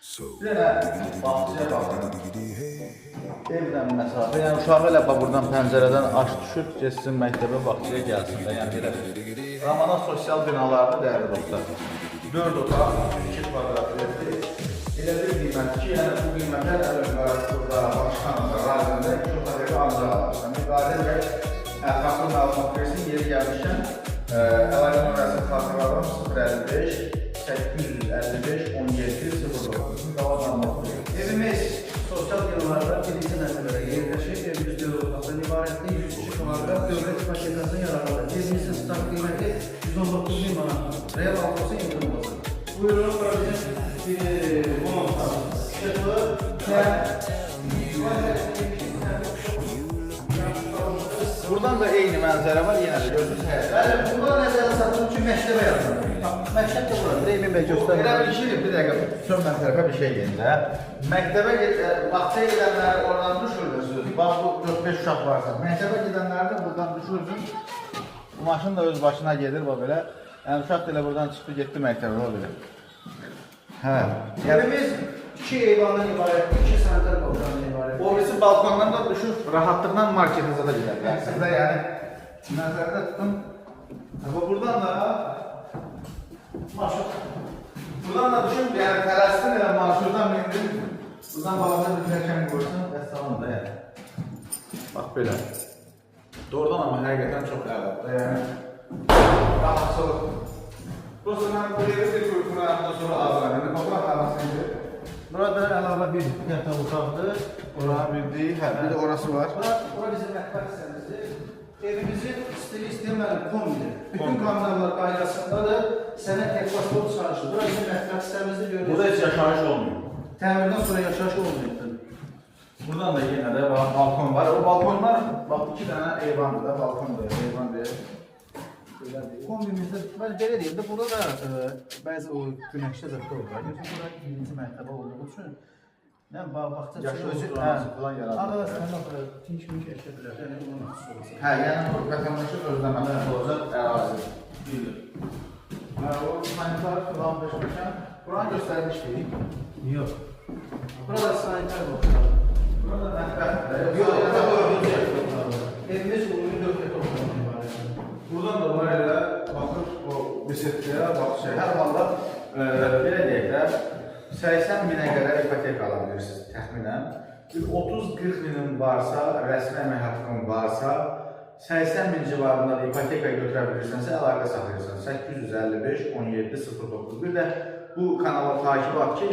Bir dənə bağçaya baxın. Evdən məsafə, yəni uşağı elə buradan pəncərədən aş düşür, geçsin məktəbə, bağçaya gəlsin də, yəni belə. Ramana sosial binalarda dəyərli dostlar. 4 otaq, 2 kvadrat verdi. Elə bir qiymət ki, yəni bu qiymətlər burada başqanında, razında 2 otaq evi ancaq almışlar. Qadir bəy ətraflı məlumat versin, yeri gəlmişkən əlaqə nömrəsi xatırladım 055 855 17 09. Evimiz sosial binalarda birinci mərtəbədə yerləşir. Evimiz 4 otaqdan ibarətdir. 102 kvadrat dövlət ipotəkasının yararlıdır. Evimizin start qiyməti 119.000 manat. Real alması yıkılması. Buyurun, bura bizim bir bonuslarımız. Şıklı və buradan da eyni mənzərə var, yenə də görürsünüz. Bəli, burada nəzərə satılır ki, məktəbə yazılır. Məktəb də buradır. Emin bəy göstərir. Elə bir şey, bir dəqiqə, son mən tərəfə bir şey deyim də. Məktəbə vaxtaya gedənləri oradan düşürdürsünüz. Bax, bu 4-5 uşaq varsa. Məktəbə gedənləri də buradan düşürdün. Bu maşın da öz başına gedir, bax belə. Yəni, uşaq da elə buradan çıxdı, getdi məktəbə, bax belə. Hə. Evimiz 2 eyvandan ibarət, 2 sanitar balkondan ibarət. O birisi balkondan da düşür, rahatlıqla marketinizə də gedər. Siz də yəni nəzərdə tutun. Buradan da buradan da düşün, yəni tələssin elə marşurdan mindim. Buradan balada bir tərkən qoysun və salın da yəni. Bax belə. Doğrudan amma həqiqətən çox əladır. Yəni, rahatsızlıq. Burası mən bu yeri bir qurtuna yanında sonra azrayım. Bax, arasıydı. Burada əlavə bir yataq otaqdır. Oraya bildiyi, hə, bir də orası var. Bura bizim mətbəx hissəmizdir. Evimizin stili istəyilməli kombidir. Bütün kanallar qaydasındadır. Sənət eksport çalışır. Bura bizim mətbəx hissəmizdir. Görüyorsunuz. Burada heç yaşayış olmuyor. Təmirdən sonra yaşayış olmayıbdır. Buradan da yenə də balkon var. O balkonlar, bax 2 dənə eyvandır da, balkondur, eyvan deyil. Kombimizdə, belə deyil də, burada da bəzi o günəşdə zəfdə olur. Burada birinci mərtəbə olduğu üçün bağça Yaşıl uzunası falan yaradır. Arada tinç-minç eşə bilər. Yəni, onun nasıl olacaq? Hə, yəni vətəndaşın özləmədən olacaq ərazi. Bilir. O sanitar falan beşməşən, buranı göstərmişdik. Yox. Burada sanitar var. Burada mətbəxdir. Evimiz uyğun 4 yatak otağından ibarətdir. Buradan da var elə, baxır o bisetliyə, bax şey, hər halda belə deyək də, 80 minə qədər ipoteka ala bilirsiniz təxminən. 30-40 minin varsa, rəsmi əmək haqqın varsa, 80 min civarında da ipoteka götürə bilirsənsə, əlaqə saxlayırsan. 855 17 09. Bir də bu kanala takip at ki,